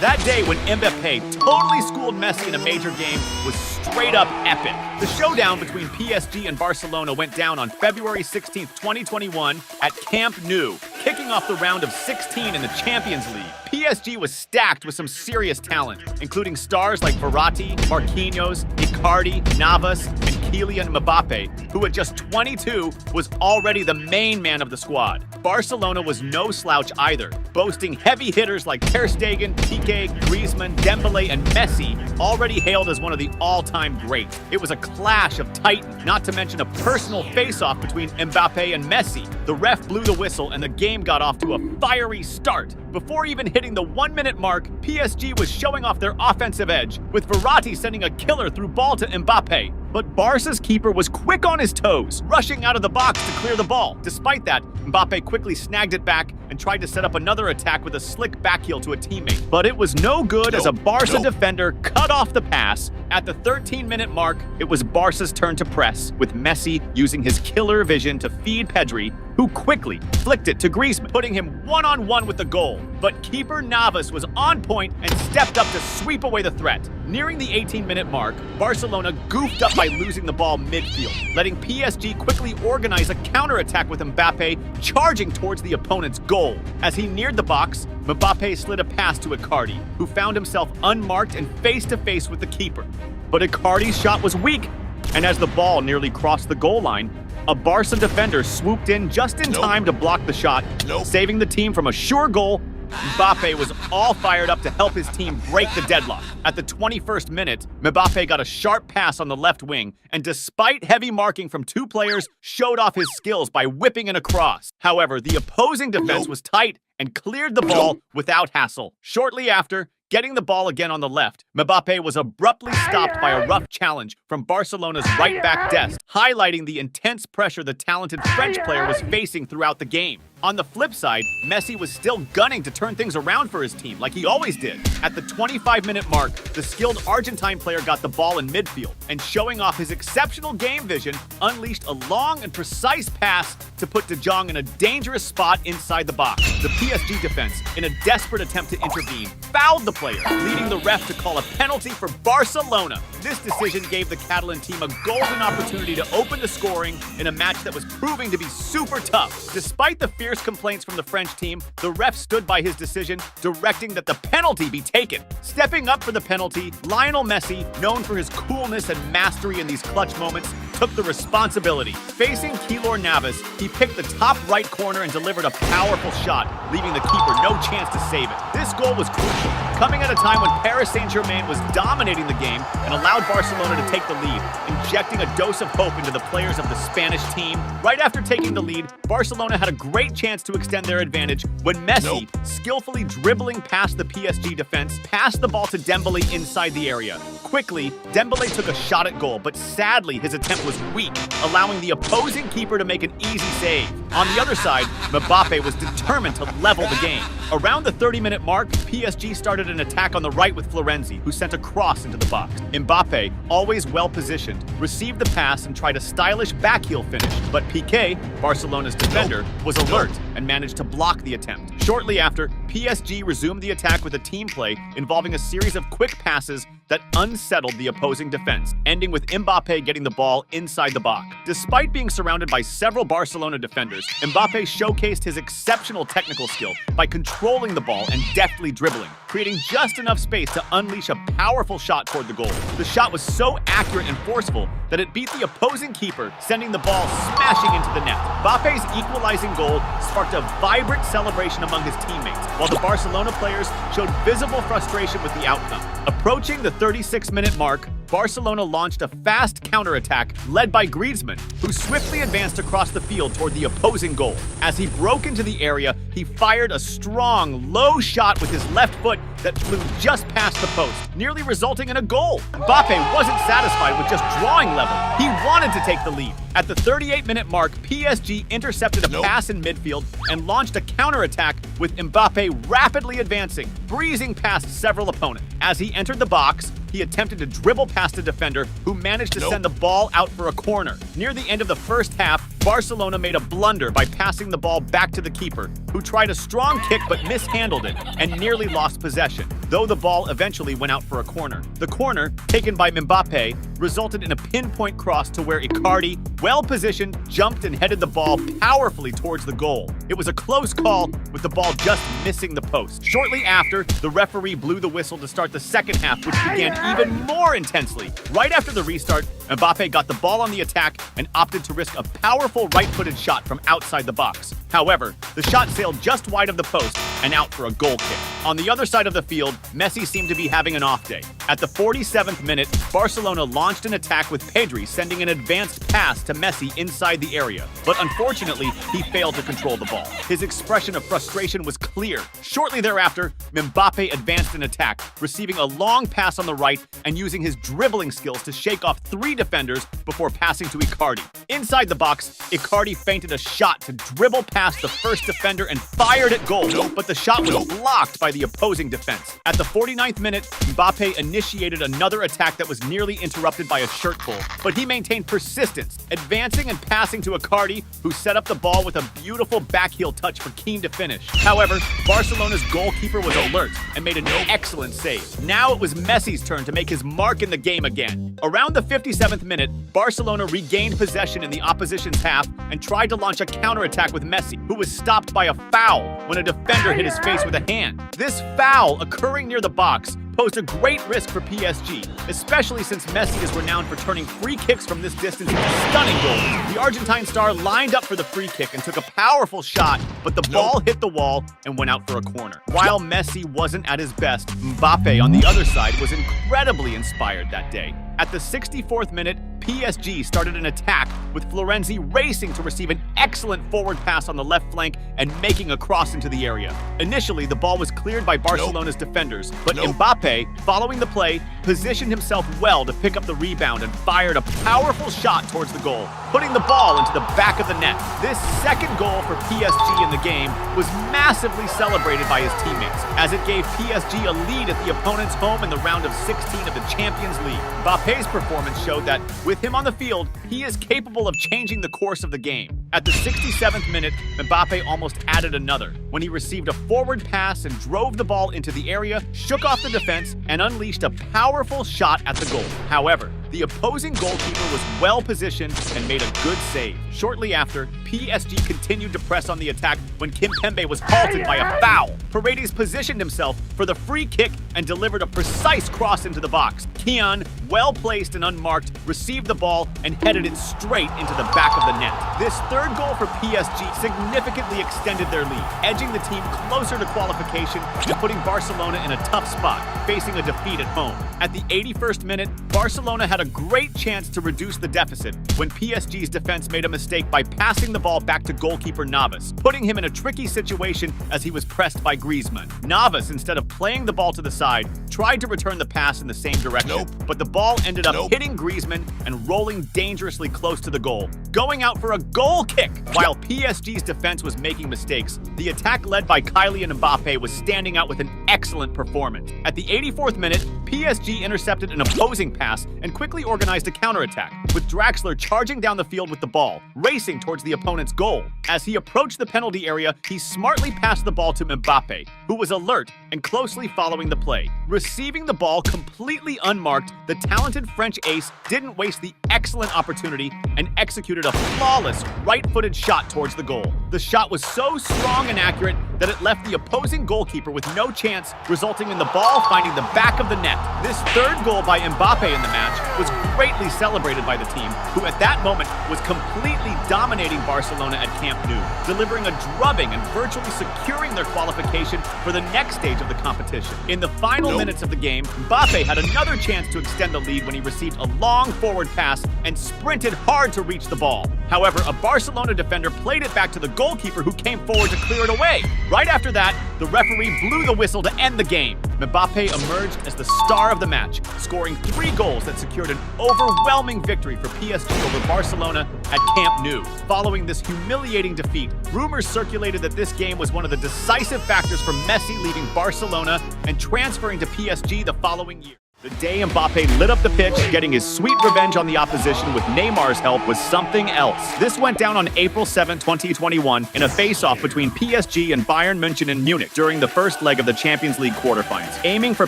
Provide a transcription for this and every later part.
That day when Mbappé totally schooled Messi in a major game was straight up epic. The showdown between PSG and Barcelona went down on February 16, 2021 at Camp Nou, kicking off the round of 16 in the Champions League. PSG was stacked with some serious talent, including stars like Verratti, Marquinhos, Icardi, Navas, and Kylian Mbappé, who at just 22 was already the main man of the squad. Barcelona was no slouch either, boasting heavy hitters like Ter Stegen, Piqué, Griezmann, Dembélé, and Messi, already hailed as one of the all-time greats. It was a clash of titans, not to mention a personal face-off between Mbappé and Messi. The ref blew the whistle and the game got off to a fiery start. Before even hitting the 1-minute mark, PSG was showing off their offensive edge, with Verratti sending a killer through ball to Mbappé. But Barca's keeper was quick on his toes, rushing out of the box to clear the ball. Despite that, Mbappé quickly snagged it back and tried to set up another attack with a slick backheel to a teammate. But it was no good as a Barca defender cut off the pass. At the 13-minute mark, it was Barca's turn to press, with Messi using his killer vision to feed Pedri, who quickly flicked it to Griezmann, putting him one-on-one with the goal. But keeper Navas was on point and stepped up to sweep away the threat. Nearing the 18-minute mark, Barcelona goofed up by losing the ball midfield, letting PSG quickly organize a counterattack with Mbappé charging towards the opponent's goal. As he neared the box, Mbappé slid a pass to Icardi, who found himself unmarked and face-to-face with the keeper. But Icardi's shot was weak, and as the ball nearly crossed the goal line, a Barca defender swooped in just in time to block the shot, saving the team from a sure goal. Mbappé was all fired up to help his team break the deadlock. At the 21st minute, Mbappé got a sharp pass on the left wing, and despite heavy marking from two players, showed off his skills by whipping in a cross. However, the opposing defense was tight and cleared the ball without hassle. Shortly after, getting the ball again on the left, Mbappé was abruptly stopped by a rough challenge from Barcelona's right-back Dest, highlighting the intense pressure the talented French player was facing throughout the game. On the flip side, Messi was still gunning to turn things around for his team, like he always did. At the 25-minute mark, the skilled Argentine player got the ball in midfield, and showing off his exceptional game vision, unleashed a long and precise pass to put De Jong in a dangerous spot inside the box. The PSG defense, in a desperate attempt to intervene, fouled the player, leading the ref to call a penalty for Barcelona. This decision gave the Catalan team a golden opportunity to open the scoring in a match that was proving to be super tough. Despite the fierce complaints from the French team, the ref stood by his decision, directing that the penalty be taken. Stepping up for the penalty, Lionel Messi, known for his coolness and mastery in these clutch moments, took the responsibility. Facing Keylor Navas, he picked the top right corner and delivered a powerful shot, leaving the keeper no chance to save it. This goal was crucial, coming at a time when Paris Saint-Germain was dominating the game and allowed Barcelona to take the lead, injecting a dose of hope into the players of the Spanish team. Right after taking the lead, Barcelona had a great chance to extend their advantage when Messi, skillfully dribbling past the PSG defense, passed the ball to Dembélé inside the area. Quickly, Dembélé took a shot at goal, but sadly his attempt was weak, allowing the opposing keeper to make an easy save. On the other side, Mbappé was determined to level the game. Around the 30-minute mark, PSG started an attack on the right with Florenzi, who sent a cross into the box. Mbappé, always well-positioned, received the pass and tried a stylish backheel finish, but Piqué, Barcelona's defender, was alert and managed to block the attempt. Shortly after, PSG resumed the attack with a team play involving a series of quick passes that unsettled the opposing defense, ending with Mbappé getting the ball inside the box. Despite being surrounded by several Barcelona defenders, Mbappé showcased his exceptional technical skill by controlling the ball and deftly dribbling, creating just enough space to unleash a powerful shot toward the goal. The shot was so accurate and forceful that it beat the opposing keeper, sending the ball smashing into the net. Mbappe's equalizing goal sparked a vibrant celebration among his teammates, while the Barcelona players showed visible frustration with the outcome. Approaching the 36-minute mark, Barcelona launched a fast counterattack led by Griezmann, who swiftly advanced across the field toward the opposing goal. As he broke into the area, he fired a strong, low shot with his left foot that flew just past the post, nearly resulting in a goal. Mbappé wasn't satisfied with just drawing level. He wanted to take the lead. At the 38-minute mark, PSG intercepted a pass in midfield and launched a counterattack with Mbappé rapidly advancing, breezing past several opponents. As he entered the box, he attempted to dribble past a defender who managed to send the ball out for a corner. Near the end of the first half, Barcelona made a blunder by passing the ball back to the keeper, who tried a strong kick but mishandled it and nearly lost possession, though the ball eventually went out for a corner. The corner, taken by Mbappe, resulted in a pinpoint cross to where Icardi, well-positioned, jumped and headed the ball powerfully towards the goal. It was a close call, with the ball just missing the post. Shortly after, the referee blew the whistle to start the second half, which began even more intensely. Right after the restart, Mbappe got the ball on the attack and opted to risk a powerful right-footed shot from outside the box. However, the shot sailed just wide of the post and out for a goal kick. On the other side of the field, Messi seemed to be having an off day. At the 47th minute, Barcelona launched an attack with Pedri sending an advanced pass to Messi inside the area, but unfortunately, he failed to control the ball. His expression of frustration was clear. Shortly thereafter, Mbappe advanced an attack, receiving a long pass on the right and using his dribbling skills to shake off 3 defenders before passing to Icardi. Inside the box, Icardi feinted a shot to dribble past the first defender and fired at goal, but the shot was blocked by the opposing defense. At the 49th minute, Mbappe initiated another attack that was nearly interrupted by a shirt pull, but he maintained persistence, advancing and passing to Icardi, who set up the ball with a beautiful backheel touch for Keane to finish. However, Barcelona's goalkeeper was alert and made an excellent save. Now it was Messi's turn to make his mark in the game again. Around the 57th minute, Barcelona regained possession in the opposition's half and tried to launch a counterattack with Messi, who was stopped by a foul when a defender hit his face with a hand. This foul, occurring near the box, posed a great risk for PSG, especially since Messi is renowned for turning free kicks from this distance into stunning goals. The Argentine star lined up for the free kick and took a powerful shot, but the ball hit the wall and went out for a corner. While Messi wasn't at his best, Mbappe on the other side was incredibly inspired that day. At the 64th minute, PSG started an attack, with Florenzi racing to receive an excellent forward pass on the left flank and making a cross into the area. Initially, the ball was cleared by Barcelona's defenders, but Mbappe, following the play, positioned himself well to pick up the rebound and fired a powerful shot towards the goal, putting the ball into the back of the net. This second goal for PSG in the game was massively celebrated by his teammates, as it gave PSG a lead at the opponent's home in the round of 16 of the Champions League. Mbappe's performance showed that, with him on the field, he is capable of changing the course of the game. At the 67th minute, Mbappe almost added another, when he received a forward pass and drove the ball into the area, shook off the defense, and unleashed a powerful shot at the goal. However, the opposing goalkeeper was well positioned and made a good save. Shortly after, PSG continued to press on the attack when Kimpembe was halted by a foul. Paredes positioned himself for the free kick and delivered a precise cross into the box. Kylian, well placed and unmarked, received the ball and headed it straight into the back of the net. This third goal for PSG significantly extended their lead, edging the team closer to qualification and putting Barcelona in a tough spot, facing a defeat at home. At the 81st minute, Barcelona had a great chance to reduce the deficit when PSG's defense made a mistake by passing the ball back to goalkeeper Navas, putting him in a tricky situation as he was pressed by Griezmann. Navas, instead of playing the ball to the side, tried to return the pass in the same direction, but the ball ended up hitting Griezmann and rolling dangerously close to the goal, going out for a goal kick. While PSG's defense was making mistakes, the attack led by Kylian Mbappe was standing out with an excellent performance. At the 84th minute, PSG intercepted an opposing pass and quickly organized a counterattack, with Draxler charging down the field with the ball, racing towards the opponent's goal. As he approached the penalty area, he smartly passed the ball to Mbappe, who was alert and closely following the play. Receiving the ball completely unmarked, the talented French ace didn't waste the excellent opportunity and executed a flawless right-footed shot towards the goal. The shot was so strong and accurate that it left the opposing goalkeeper with no chance, resulting in the ball finding the back of the net. This third goal by Mbappe in the match was greatly celebrated by the team, who at that moment was completely dominating Barcelona at Camp Nou, delivering a drubbing and virtually securing their qualification for the next stage of the competition. In the final minutes of the game, Mbappe had another chance to extend the lead when he received a long forward pass and sprinted hard to reach the ball. However, a Barcelona defender played it back to the goalkeeper, who came forward to clear it away. Right after that, the referee blew the whistle to end the game. Mbappe emerged as the star of the match, scoring 3 goals that secured an overwhelming victory for PSG over Barcelona at Camp Nou. Following this humiliating defeat, rumors circulated that this game was one of the decisive factors for Messi leaving Barcelona and transferring to PSG the following year. The day Mbappe lit up the pitch, getting his sweet revenge on the opposition with Neymar's help was something else. This went down on April 7, 2021 in a face-off between PSG and Bayern München in Munich during the first leg of the Champions League quarterfinals. Aiming for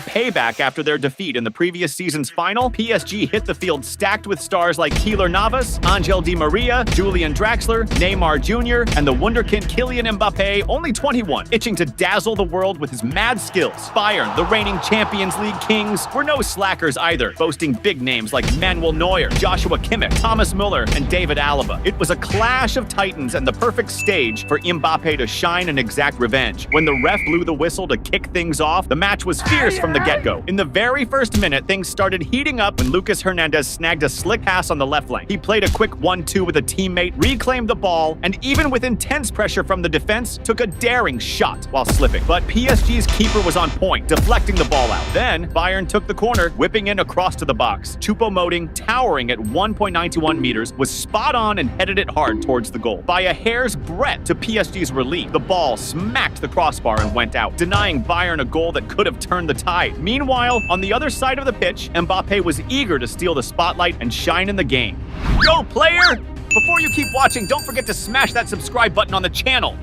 payback after their defeat in the previous season's final, PSG hit the field stacked with stars like Keylor Navas, Angel Di Maria, Julian Draxler, Neymar Jr., and the wunderkind Kylian Mbappé, only 21, itching to dazzle the world with his mad skills. Bayern, the reigning Champions League kings, were no slackers either, boasting big names like Manuel Neuer, Joshua Kimmich, Thomas Müller, and David Alaba. It was a clash of titans and the perfect stage for Mbappe to shine and exact revenge. When the ref blew the whistle to kick things off, the match was fierce from the get-go. In the very first minute, things started heating up when Lucas Hernandez snagged a slick pass on the left flank. He played a quick 1-2 with a teammate, reclaimed the ball, and even with intense pressure from the defense, took a daring shot while slipping. But PSG's keeper was on point, deflecting the ball out. Then, Bayern took the corner, whipping in across to the box. Choupo-Moting, towering at 1.91 meters, was spot on and headed it hard towards the goal. By a hair's breadth to PSG's relief, the ball smacked the crossbar and went out, denying Bayern a goal that could have turned the tide. Meanwhile, on the other side of the pitch, Mbappe was eager to steal the spotlight and shine in the game. Go, player! Before you keep watching, don't forget to smash that subscribe button on the channel.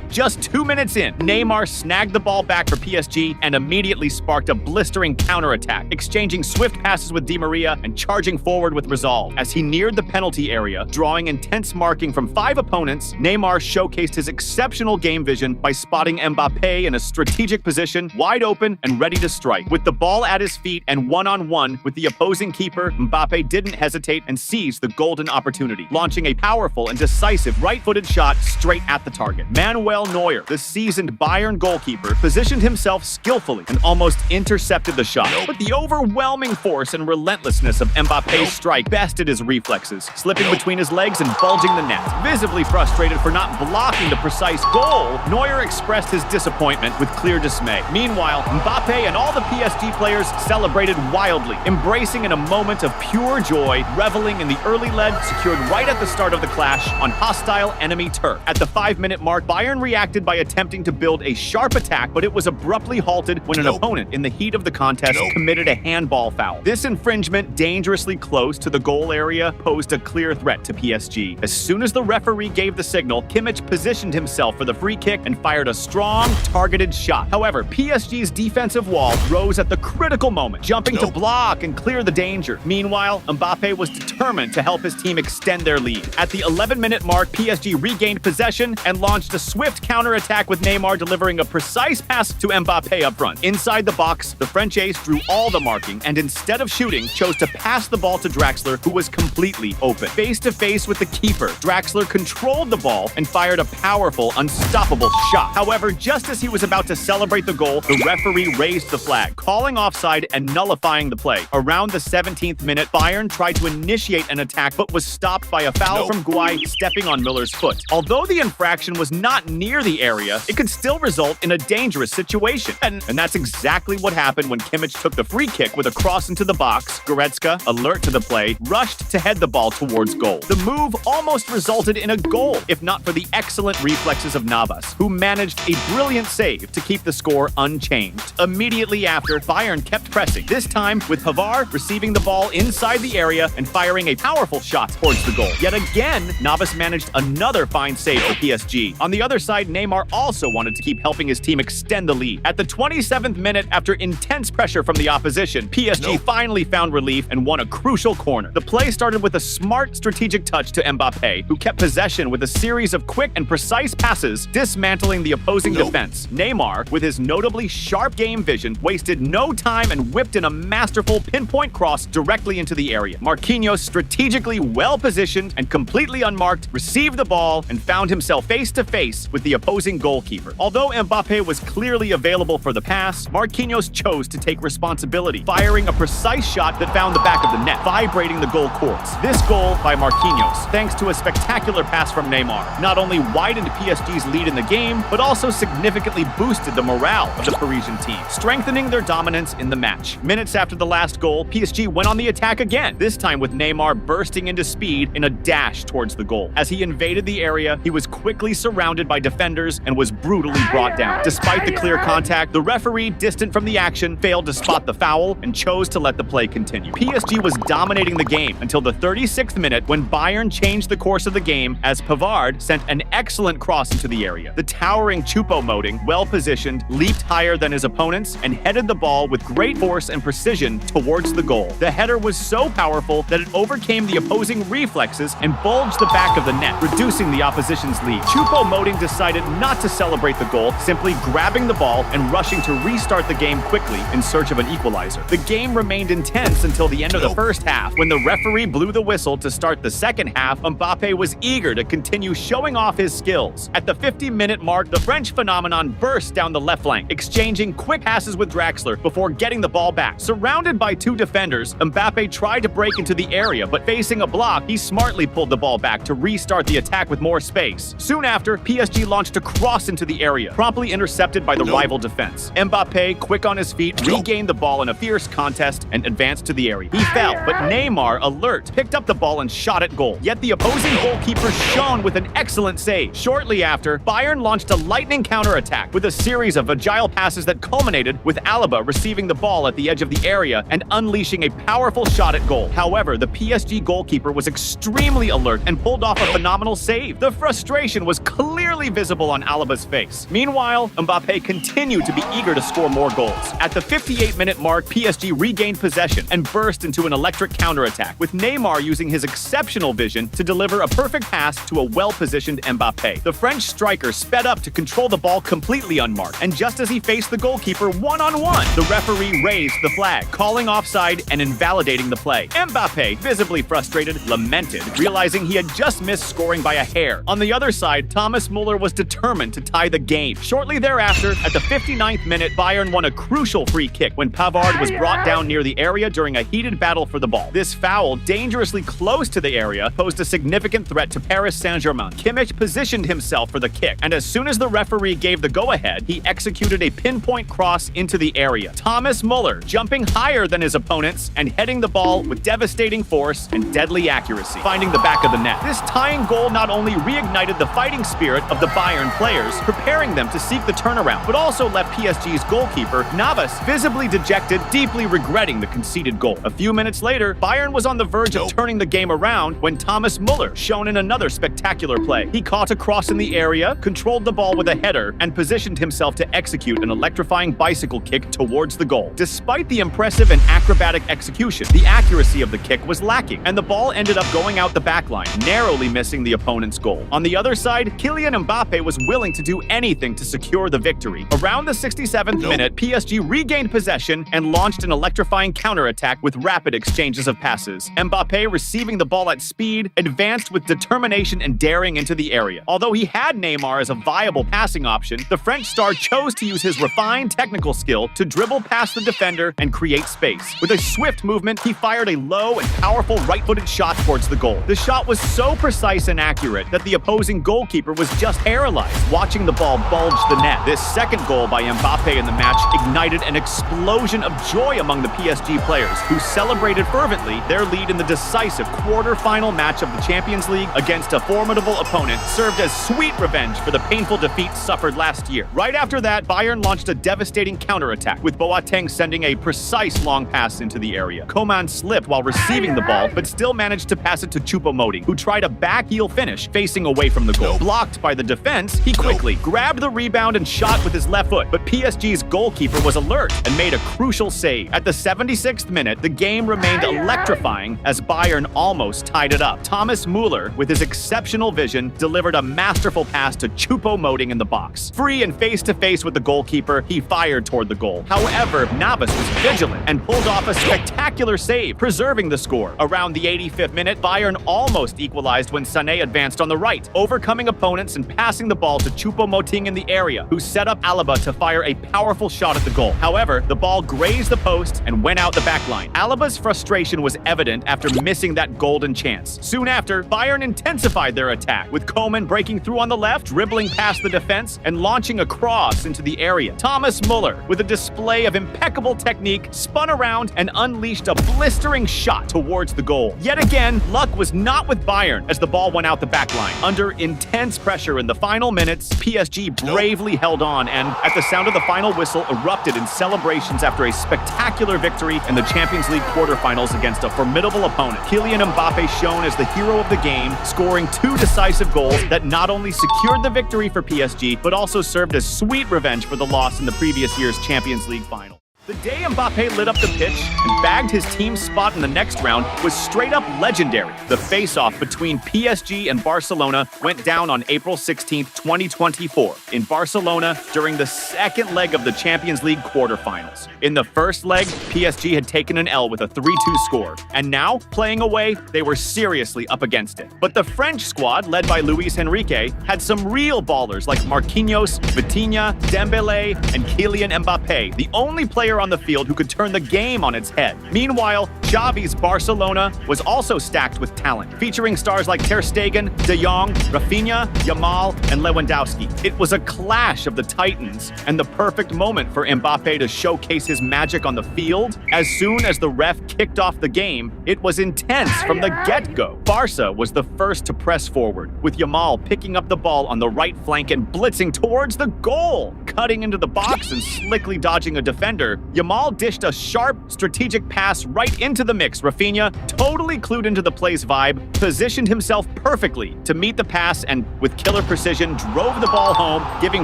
Just 2 minutes in, Neymar snagged the ball back for PSG and immediately sparked a blistering counterattack, exchanging swift passes with Di Maria and charging forward with resolve. As he neared the penalty area, drawing intense marking from 5 opponents, Neymar showcased his exceptional game vision by spotting Mbappe in a strategic position, wide open and ready to strike. With the ball at his feet and one-on-one with the opposing keeper, Mbappe didn't hesitate and seized the golden opportunity, launching a powerful and decisive right-footed shot straight at the target. Manuel Neuer, the seasoned Bayern goalkeeper, positioned himself skillfully and almost intercepted the shot. But the overwhelming force and relentlessness of Mbappe's strike bested his reflexes, slipping between his legs and bulging the net. Visibly frustrated for not blocking the precise goal, Neuer expressed his disappointment with clear dismay. Meanwhile, Mbappe and all the PSG players celebrated wildly, embracing in a moment of pure joy, reveling in the early lead secured right at the start of the clash on hostile enemy turf. At the 5-minute mark, Bayern reacted by attempting to build a sharp attack, but it was abruptly halted when an opponent in the heat of the contest committed a handball foul. This infringement, dangerously close to the goal area, posed a clear threat to PSG. As soon as the referee gave the signal, Kimmich positioned himself for the free kick and fired a strong, targeted shot. However, PSG's defensive wall rose at the critical moment, jumping to block and clear the danger. Meanwhile, Mbappe was determined to help his team extend their lead. At the 11-minute mark, PSG regained possession and launched a swift counter-attack with Neymar delivering a precise pass to Mbappe up front. Inside the box, the French ace drew all the marking and instead of shooting, chose to pass the ball to Draxler, who was completely open. Face-to-face with the keeper, Draxler controlled the ball and fired a powerful, unstoppable shot. However, just as he was about to celebrate the goal, the referee raised the flag, calling offside and nullifying the play. Around the 17th minute, Bayern tried to initiate an attack but was stopped by a foul from Guy stepping on Müller's foot. Although the infraction was not near the area, it could still result in a dangerous situation. And that's exactly what happened when Kimmich took the free kick with a cross into the box. Goretzka, alert to the play, rushed to head the ball towards goal. The move almost resulted in a goal, if not for the excellent reflexes of Navas, who managed a brilliant save to keep the score unchanged. Immediately after, Bayern kept pressing, this time with Pavard receiving the ball inside the area and firing a powerful shot towards the goal. Yet again, Navas managed another fine save for PSG. On the other side, Neymar also wanted to keep helping his team extend the lead. At the 27th minute, after intense pressure from the opposition, PSG finally found relief and won a crucial corner. The play started with a smart strategic touch to Mbappe, who kept possession with a series of quick and precise passes, dismantling the opposing defense. Neymar, with his notably sharp game vision, wasted no time and whipped in a masterful pinpoint cross directly into the area. Marquinhos, strategically well-positioned and completely unmarked, received the ball and found himself face-to-face with the opposing goalkeeper. Although Mbappe was clearly available for the pass, Marquinhos chose to take responsibility, firing a precise shot that found the back of the net, vibrating the goal courts. This goal by Marquinhos, thanks to a spectacular pass from Neymar, not only widened PSG's lead in the game, but also significantly boosted the morale of the Parisian team, strengthening their dominance in the match. Minutes after the last goal, PSG went on the attack again, this time with Neymar bursting into speed in a dash towards the goal. As he invaded the area, he was quickly surrounded by defenders defenders and was brutally brought down. Despite the clear contact, the referee, distant from the action, failed to spot the foul and chose to let the play continue. PSG was dominating the game until the 36th minute when Bayern changed the course of the game as Pavard sent an excellent cross into the area. The towering Choupo-Moting, well-positioned, leaped higher than his opponents and headed the ball with great force and precision towards the goal. The header was so powerful that it overcame the opposing reflexes and bulged the back of the net, reducing the opposition's lead. Choupo-Moting decided not to celebrate the goal, simply grabbing the ball and rushing to restart the game quickly in search of an equalizer. The game remained intense until the end of the first half. When the referee blew the whistle to start the second half, Mbappe was eager to continue showing off his skills. At the 50-minute mark, the French phenomenon burst down the left flank, exchanging quick passes with Draxler before getting the ball back. Surrounded by two defenders, Mbappe tried to break into the area, but facing a block, he smartly pulled the ball back to restart the attack with more space. Soon after, PSG launched a cross into the area, promptly intercepted by the rival defense. Mbappe, quick on his feet, regained the ball in a fierce contest and advanced to the area. He fell, but Neymar, alert, picked up the ball and shot at goal. Yet the opposing goalkeeper shone with an excellent save. Shortly after, Bayern launched a lightning counterattack with a series of agile passes that culminated with Alaba receiving the ball at the edge of the area and unleashing a powerful shot at goal. However, the PSG goalkeeper was extremely alert and pulled off a phenomenal save. The frustration was clearly visible on Alaba's face. Meanwhile, Mbappe continued to be eager to score more goals. At the 58-minute mark, PSG regained possession and burst into an electric counterattack, with Neymar using his exceptional vision to deliver a perfect pass to a well-positioned Mbappe. The French striker sped up to control the ball completely unmarked, and just as he faced the goalkeeper one-on-one, the referee raised the flag, calling offside and invalidating the play. Mbappe, visibly frustrated, lamented, realizing he had just missed scoring by a hair. On the other side, Thomas Müller was determined to tie the game. Shortly thereafter, at the 59th minute, Bayern won a crucial free kick when Pavard was brought down near the area during a heated battle for the ball. This foul, dangerously close to the area, posed a significant threat to Paris Saint-Germain. Kimmich positioned himself for the kick, and as soon as the referee gave the go-ahead, he executed a pinpoint cross into the area. Thomas Müller jumping higher than his opponents and heading the ball with devastating force and deadly accuracy, finding the back of the net. This tying goal not only reignited the fighting spirit of the Bayern players, preparing them to seek the turnaround, but also left PSG's goalkeeper, Navas, visibly dejected, deeply regretting the conceded goal. A few minutes later, Bayern was on the verge of turning the game around when Thomas Müller shone in another spectacular play. He caught a cross in the area, controlled the ball with a header, and positioned himself to execute an electrifying bicycle kick towards the goal. Despite the impressive and acrobatic execution, the accuracy of the kick was lacking, and the ball ended up going out the back line, narrowly missing the opponent's goal. On the other side, Kylian Mbappe was willing to do anything to secure the victory. Around the 67th minute, PSG regained possession and launched an electrifying counterattack with rapid exchanges of passes. Mbappe, receiving the ball at speed, advanced with determination and daring into the area. Although he had Neymar as a viable passing option, the French star chose to use his refined technical skill to dribble past the defender and create space. With a swift movement, he fired a low and powerful right-footed shot towards the goal. The shot was so precise and accurate that the opposing goalkeeper was just paralyzed, watching the ball bulge the net. This second goal by Mbappe in the match ignited an explosion of joy among the PSG players, who celebrated fervently their lead in the decisive quarter-final match of the Champions League against a formidable opponent, served as sweet revenge for the painful defeat suffered last year. Right after that, Bayern launched a devastating counterattack, with Boateng sending a precise long pass into the area. Coman slipped while receiving the ball, but still managed to pass it to Choupo-Moting, who tried a back-heel finish, facing away from the goal. Blocked by the defense, he quickly grabbed the rebound and shot with his left foot, but PSG's goalkeeper was alert and made a crucial save. At the 76th minute, the game remained electrifying as Bayern almost tied it up. Thomas Müller, with his exceptional vision, delivered a masterful pass to Choupo-Moting in the box. Free and face-to-face with the goalkeeper, he fired toward the goal. However, Navas was vigilant and pulled off a spectacular save, preserving the score. Around the 85th minute, Bayern almost equalized when Sané advanced on the right, overcoming opponents and passing the ball to Choupo-Moting in the area, who set up Alaba to fire a powerful shot at the goal. However, the ball grazed the post and went out the back line. Alaba's frustration was evident after missing that golden chance. Soon after, Bayern intensified their attack, with Coman breaking through on the left, dribbling past the defense, and launching a cross into the area. Thomas Müller, with a display of impeccable technique, spun around and unleashed a blistering shot towards the goal. Yet again, luck was not with Bayern as the ball went out the back line. Under intense pressure in the final minutes, PSG bravely held on and, at the sound of the final whistle, erupted in celebrations after a spectacular victory in the Champions League quarterfinals against a formidable opponent. Kylian Mbappé shone as the hero of the game, scoring 2 decisive goals that not only secured the victory for PSG, but also served as sweet revenge for the loss in the previous year's Champions League final. The day Mbappé lit up the pitch and bagged his team's spot in the next round was straight up legendary. The face-off between PSG and Barcelona went down on April 16, 2024, in Barcelona during the second leg of the Champions League quarterfinals. In the first leg, PSG had taken an L with a 3-2 score, and now, playing away, they were seriously up against it. But the French squad, led by Luis Enrique, had some real ballers like Marquinhos, Vitinha, Dembélé, and Kylian Mbappé, the only player on the field who could turn the game on its head. Meanwhile, Xavi's Barcelona was also stacked with talent, featuring stars like Ter Stegen, De Jong, Rafinha, Yamal, and Lewandowski. It was a clash of the titans and the perfect moment for Mbappé to showcase his magic on the field. As soon as the ref kicked off the game, it was intense from the get-go. Barca was the first to press forward, with Yamal picking up the ball on the right flank and blitzing towards the goal. Cutting into the box and slickly dodging a defender, Yamal dished a sharp, strategic pass right into the mix. Rafinha, totally clued into the play's vibe, positioned himself perfectly to meet the pass and, with killer precision, drove the ball home, giving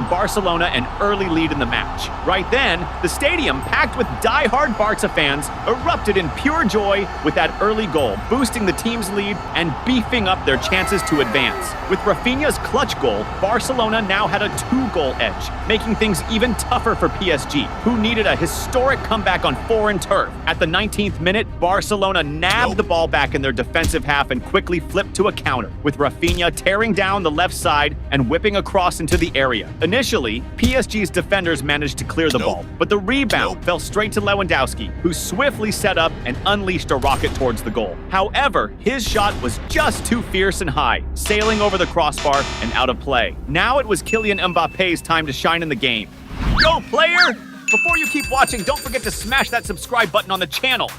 Barcelona an early lead in the match. Right then, the stadium, packed with die-hard Barca fans, erupted in pure joy with that early goal, boosting the team's lead and beefing up their chances to advance. With Rafinha's clutch goal, Barcelona now had a 2-goal edge, making things even tougher for PSG, who needed a historic comeback on foreign turf. At the 19th minute, Barcelona nabbed the ball back in their defensive half and quickly flipped to a counter, with Rafinha tearing down the left side and whipping across into the area. Initially, PSG's defenders managed to clear the ball, but the rebound fell straight to Lewandowski, who swiftly set up and unleashed a rocket towards the goal. However, his shot was just too fierce and high, sailing over the crossbar and out of play. Now it was Kylian Mbappé's time to shine in the game. Go, player! Before you keep watching, don't forget to smash that subscribe button on the channel.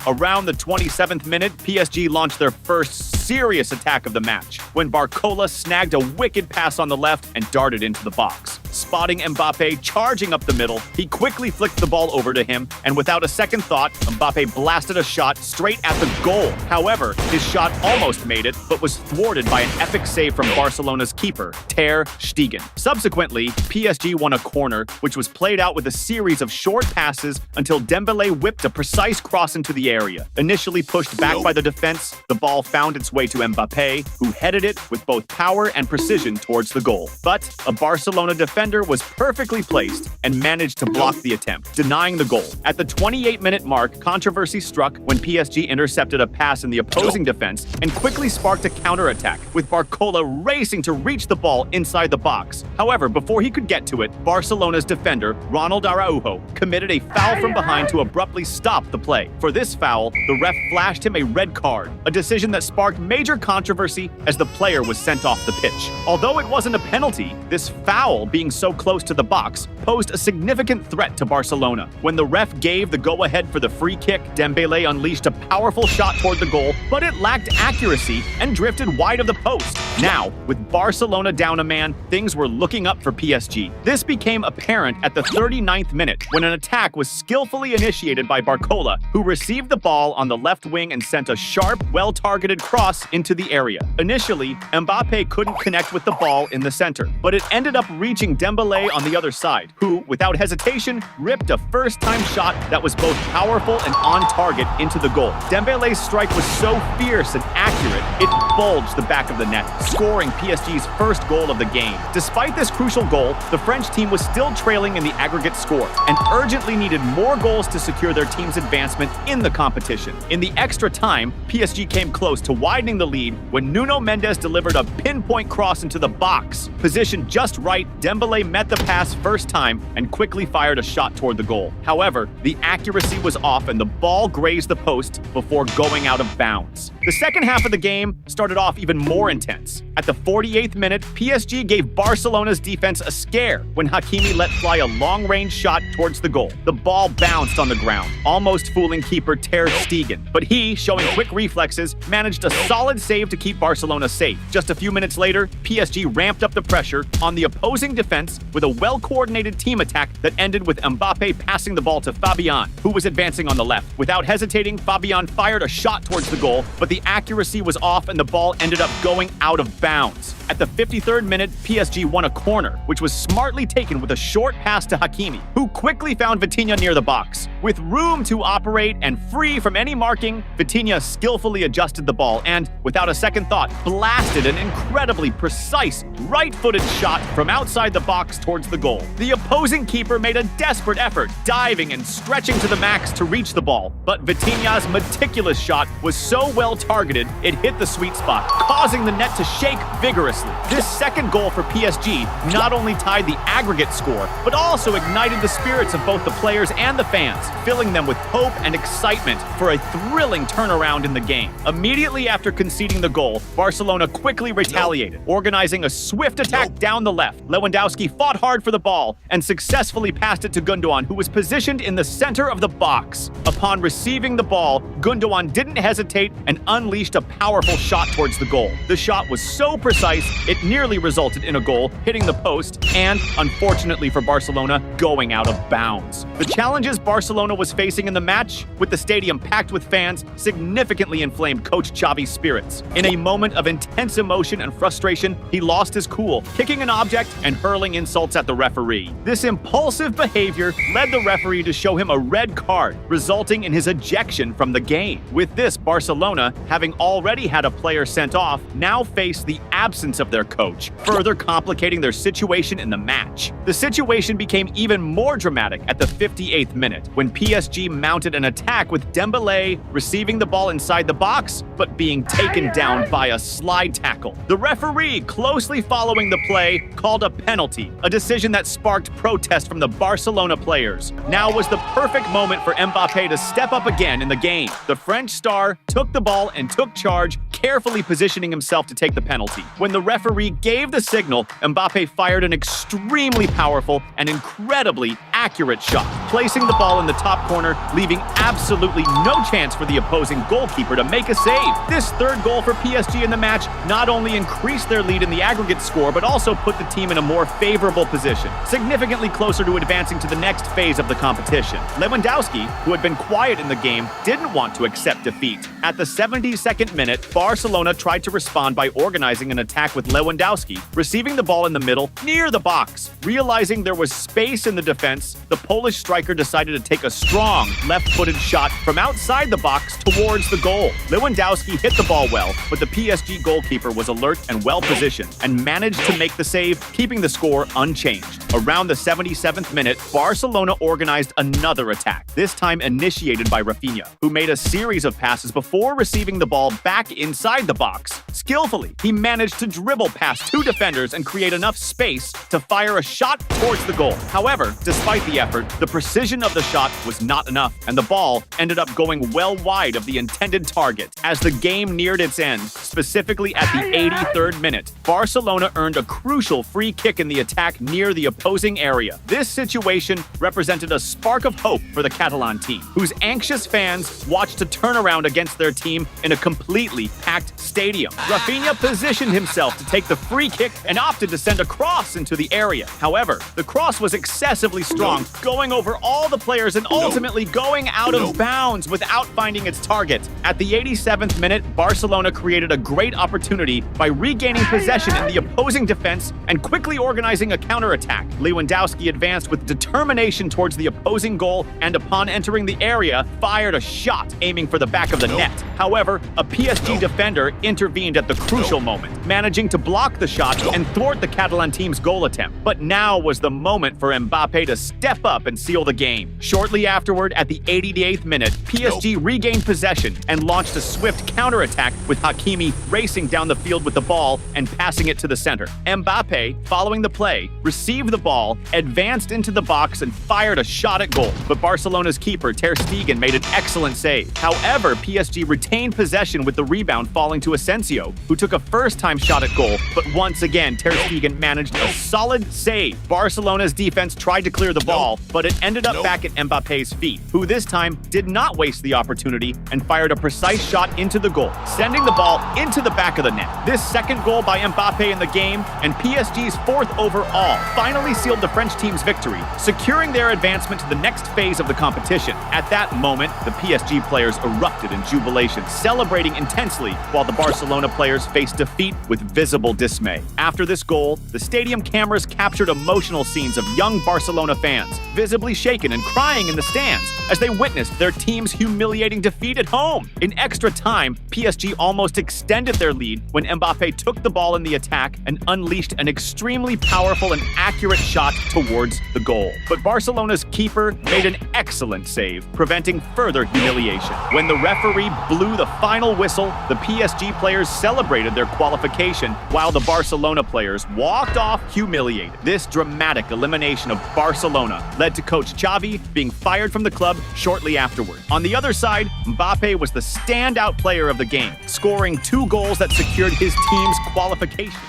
Around the 27th minute, PSG launched their first serious attack of the match, when Barcola snagged a wicked pass on the left and darted into the box. Spotting Mbappé charging up the middle, he quickly flicked the ball over to him, and without a second thought, Mbappé blasted a shot straight at the goal. However, his shot almost made it, but was thwarted by an epic save from Barcelona's keeper, Ter Stegen. Subsequently, PSG won a corner, which was played out with a series of short passes until Dembélé whipped a precise cross into the area. Initially pushed back by the defense, the ball found its way to Mbappé, who headed it with both power and precision towards the goal. But a Barcelona defender was perfectly placed and managed to block the attempt, denying the goal. At the 28-minute mark, controversy struck when PSG intercepted a pass in the opposing defense and quickly sparked a counterattack, with Barcola racing to reach the ball inside the box. However, before he could get to it, Barcelona's defender, Ronald Araujo, committed a foul from behind to abruptly stop the play. For this foul, the ref flashed him a red card, a decision that sparked major controversy as the player was sent off the pitch. Although it wasn't a penalty, this foul, being so close to the box, posed a significant threat to Barcelona. When the ref gave the go-ahead for the free kick, Dembélé unleashed a powerful shot toward the goal, but it lacked accuracy and drifted wide of the post. Now, with Barcelona down a man, things were looking up for PSG. This became apparent at the 39th minute, when an attack was skillfully initiated by Barcola, who received the ball on the left wing and sent a sharp, well-targeted cross into the area. Initially, Mbappé couldn't connect with the ball in the center, but it ended up reaching Dembélé on the other side, who, without hesitation, ripped a first-time shot that was both powerful and on target into the goal. Dembélé's strike was so fierce and accurate, it bulged the back of the net, scoring PSG's first goal of the game. Despite this crucial goal, the French team was still trailing in the aggregate score and urgently needed more goals to secure their team's advancement in the competition. In the extra time, PSG came close to widening the lead when Nuno Mendes delivered a pinpoint cross into the box. Positioned just right, Dembélé Mbappé met the pass first time and quickly fired a shot toward the goal. However, the accuracy was off and the ball grazed the post before going out of bounds. The second half of the game started off even more intense. At the 48th minute, PSG gave Barcelona's defense a scare when Hakimi let fly a long-range shot towards the goal. The ball bounced on the ground, almost fooling keeper Ter Stegen. But he, showing quick reflexes, managed a solid save to keep Barcelona safe. Just a few minutes later, PSG ramped up the pressure on the opposing defense with a well-coordinated team attack that ended with Mbappé passing the ball to Fabian, who was advancing on the left. Without hesitating, Fabian fired a shot towards the goal, but the accuracy was off and the ball ended up going out of bounds. At the 53rd minute, PSG won a corner, which was smartly taken with a short pass to Hakimi, who quickly found Vitinha near the box. With room to operate and free from any marking, Vitinha skillfully adjusted the ball and, without a second thought, blasted an incredibly precise right-footed shot from outside the box towards the goal. The opposing keeper made a desperate effort, diving and stretching to the max to reach the ball, but Vitinha's meticulous shot was so well targeted, it hit the sweet spot, causing the net to shake vigorously. This second goal for PSG not only tied the aggregate score, but also ignited the spirits of both the players and the fans, filling them with hope and excitement for a thrilling turnaround in the game. Immediately after conceding the goal, Barcelona quickly retaliated, organizing a swift attack down the left. Lewandowski fought hard for the ball and successfully passed it to Gundogan, who was positioned in the center of the box. Upon receiving the ball, Gundogan didn't hesitate and unleashed a powerful shot towards the goal. The shot was so precise, it nearly resulted in a goal, hitting the post, and, unfortunately for Barcelona, going out of bounds. The challenges Barcelona was facing in the match, with the stadium packed with fans, significantly inflamed Coach Xavi's spirits. In a moment of intense emotion and frustration, he lost his cool, kicking an object and hurling insults at the referee. This impulsive behavior led the referee to show him a red card, resulting in his ejection from the game. With this, Barcelona, having already had a player sent off, now faced the absence of their coach, further complicating their situation in the match. The situation became even more dramatic at the 58th minute, when PSG mounted an attack with Dembélé receiving the ball inside the box, but being taken down by a slide tackle. The referee, closely following the play, called a penalty, a decision that sparked protest from the Barcelona players. Now was the perfect moment for Mbappé to step up again in the game. The French star took the ball and took charge, carefully positioning himself to take the penalty. When the referee gave the signal, Mbappé fired an extremely powerful and incredibly accurate shot, placing the ball in the top corner, leaving absolutely no chance for the opposing goalkeeper to make a save. This third goal for PSG in the match not only increased their lead in the aggregate score, but also put the team in a more favorable position, significantly closer to advancing to the next phase of the competition. Lewandowski, who had been quiet in the game, didn't want to accept defeat. At the 72nd minute, Barcelona tried to respond by organizing an attack with Lewandowski, receiving the ball in the middle, near the box. Realizing there was space in the defense, the Polish striker decided to take a strong left-footed shot from outside the box towards the goal. Lewandowski hit the ball well, but the PSG goalkeeper was alert and well-positioned and managed to make the save, keeping the score unchanged. Around the 77th minute, Barcelona organized another attack, this time initiated by Rafinha, who made a series of passes before receiving the ball back inside the box. Skillfully, he managed to dribble past two defenders and create enough space to fire a shot towards the goal. However, despite the effort, the precision of the shot was not enough, and the ball ended up going well wide of the intended target. As the game neared its end, specifically at the 83rd minute, Barcelona earned a crucial free kick in the attack near the opposing area. This situation represented a spark of hope for the Catalan team, whose anxious fans watched a turnaround against their team in a completely packed stadium. Rafinha positioned himself to take the free kick and opted to send a cross into the area. However, the cross was excessively strong, going over all the players and ultimately going out of bounds without finding its target. At the 87th minute, Barcelona created a great opportunity by regaining possession in the opposing defense and quickly organizing a counterattack. Lewandowski advanced with determination towards the opposing goal and, upon entering the area, fired a shot aiming for the back of the net. However, a PSG defender intervened at the crucial moment, managing to block the shot and thwart the Catalan team's goal attempt. But now was the moment for Mbappé to step up and seal the game. Shortly afterward, at the 88th minute, PSG regained possession and launched a swift counterattack with Hakimi racing down the field with the ball and passing it to the center. Mbappe, following the play, received the ball, advanced into the box and fired a shot at goal. But Barcelona's keeper, Ter Stegen, made an excellent save. However, PSG retained possession with the rebound falling to Asensio, who took a first-time shot at goal, but once again, Ter Stegen managed a solid save. Barcelona's defense tried to clear the ball, but it ended up back at Mbappe's feet, who this time did not waste the opportunity and fired a precise shot into the goal, sending the ball into the back of the net. This second goal by Mbappe in the game and PSG's fourth overall finally sealed the French team's victory, securing their advancement to the next phase of the competition. At that moment, the PSG players erupted in jubilation, celebrating intensely, while the Barcelona players faced defeat with visible dismay. After this goal, the stadium cameras captured emotional scenes of young Barcelona fans, visibly shaken and crying in the stands as they witnessed their team's humiliating defeat at home. In extra time, PSG almost extended their lead when Mbappe took the ball in the attack and unleashed an extremely powerful and accurate shot towards the goal. But Barcelona's keeper made an excellent save, preventing further humiliation. When the referee blew the final whistle, the PSG players celebrated their qualification while the Barcelona players walked off humiliated. This dramatic elimination of Barcelona led to coach Xavi being fired from the club shortly afterward. On the other side, Mbappe was the standout player of the game, scoring 2 goals that secured his team's qualification.